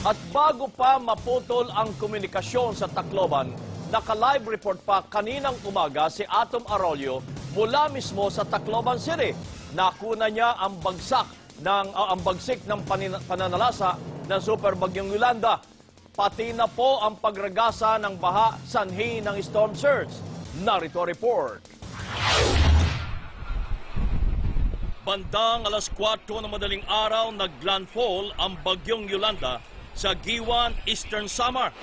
At bago pa maputol ang komunikasyon sa Tacloban, naka-live report pa kaninang umaga si Atom Arroyo mula mismo sa Tacloban City. Nakuna niya ang bagsik ng pananalasa ng Super Bagyong Yolanda. Pati na po ang pagragasa ng baha sanhi ng storm surge. Narito report. Bandang alas 4 ng madaling araw, naglandfall ang Bagyong Yolanda sa Giwan, Eastern Samar.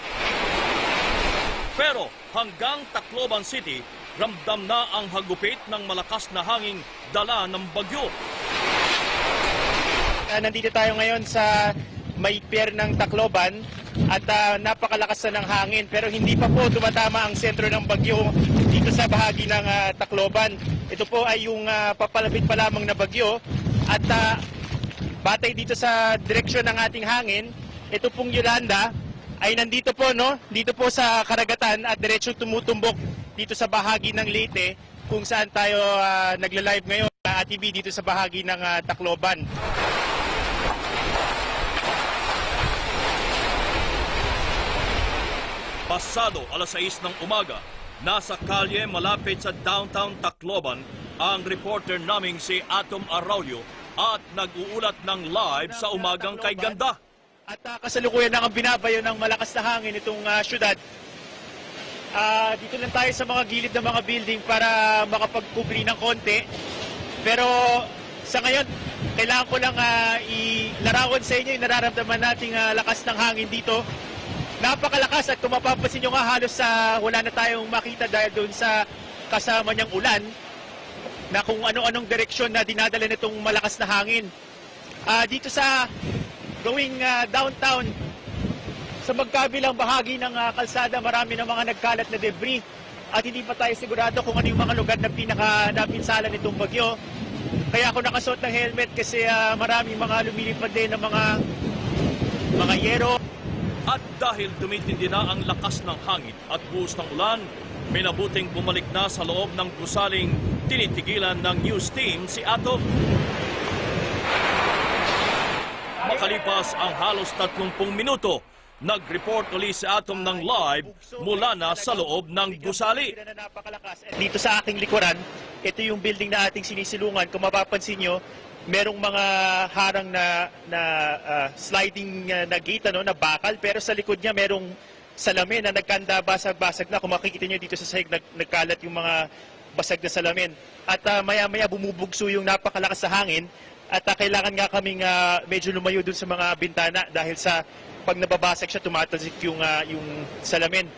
Pero hanggang Tacloban City, ramdam na ang hagupit ng malakas na hanging dala ng bagyo. Nandito tayo ngayon sa may pier ng Tacloban at napakalakas na ng hangin, pero hindi pa po tumatama ang sentro ng bagyo dito sa bahagi ng Tacloban. Ito po ay yung papalapit pa lamang na bagyo at batay dito sa direksyon ng ating hangin, ito pong Yolanda ay nandito po, no? Dito po sa karagatan at diretso tumutumbok dito sa bahagi ng Leyte kung saan tayo nagla-live ngayon sa ATV dito sa bahagi ng Tacloban. Pasado alas 6 ng umaga, nasa kalye malapit sa downtown Tacloban ang reporter naming si Atom Arroyo at nag-uulat ng live sa umagang kay ganda. At kasalukuyan na ang binabayo ng malakas na hangin itong syudad. Dito lang tayo sa mga gilid ng mga building para makapagkubli ng konti. Pero sa ngayon, kailangan ko lang ilarawan sa inyo yung nararamdaman nating lakas ng hangin dito. Napakalakas at kung mapapansin nyo nga halos wala na tayong makita dahil doon sa kasama niyang ulan na kung ano-anong direksyon na dinadala nitong malakas na hangin. Dito sa going downtown, sa magkabilang bahagi ng kalsada, marami ng mga nagkalat na debris at hindi pa tayo sigurado kung ano yung mga lugar na napinsala nitong bagyo. Kaya ako nakasuot ng helmet kasi maraming mga lumilipad din ng mga yero. At dahil tumitindi na ang lakas ng hangin at buhos ng ulan, minabuting bumalik na sa loob ng gusaling tinitigilan ng news team si Atom. Makalipas ang halos 30 minuto, nag-report uli si Atom ng live mula na sa loob ng gusali. Dito sa aking likuran, ito yung building na ating sinisilungan. Kung mapapansin nyo, merong mga harang na sliding na gate, na bakal, pero sa likod niya merong salamin na nagkanda, basag-basag na. Kung makikita nyo dito sa sahig, nagkalat yung mga basag na salamin. At maya-maya bumubugso yung napakalakas sa hangin. At kailangan nga kaming medyo lumayo dun sa mga bintana dahil sa pag nababasag siya, tumatalsik yung salamin.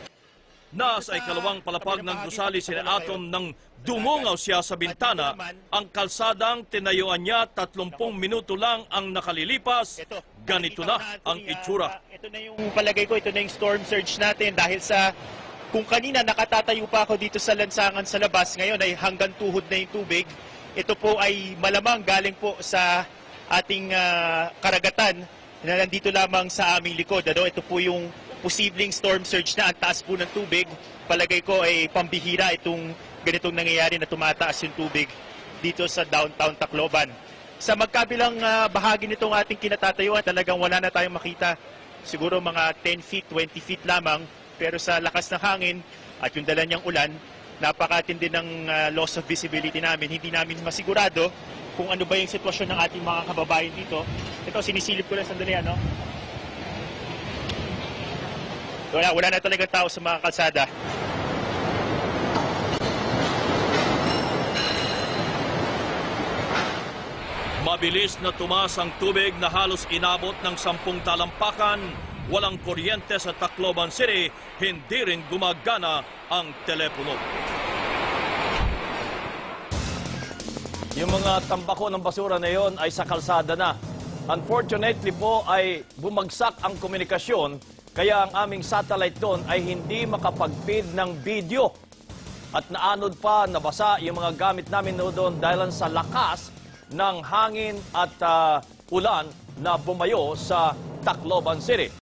Nasa ikalawang palapag ng gusali si Atom nang dumungaw siya sa bintana. Ang kalsadang tinayuan niya 30 minuto lang ang nakalilipas. Ganito na ang itsura. Ito na yung palagay ko, ito na yung storm surge natin dahil sa kung kanina nakatatayo pa ako dito sa lansangan sa labas, ngayon ay hanggang tuhod na yung tubig. Ito po ay malamang galing po sa ating karagatan na nandito lamang sa aming likod. Ito po yung posibleng storm surge na ang taas po ng tubig. Palagay ko ay pambihira itong ganitong nangyayari na tumataas yung tubig dito sa downtown Tacloban. Sa magkabilang bahagi nitong ating kinatatayuan, talagang wala na tayong makita. Siguro mga 10 feet, 20 feet lamang. Pero sa lakas ng hangin at yung dala niyang ulan, napakatindi ng loss of visibility namin. Hindi namin masigurado kung ano ba yung sitwasyon ng ating mga kababayan dito. Ito, sinisilip ko lang sandali, ano? Wala na talaga tao sa mga kalsada. Mabilis na tumaas ang tubig na halos inabot ng 10 talampakan. Walang kuryente sa Tacloban City, hindi rin gumagana ang telepono. Yung mga tambako ng basura na yon ay sa kalsada na. Unfortunately po ay bumagsak ang komunikasyon, kaya ang aming satellite doon ay hindi makapag-feed ng video. At naanod pa, nabasa yung mga gamit namin doon dahil sa lakas ng hangin at ulan na bumayo sa Tacloban City.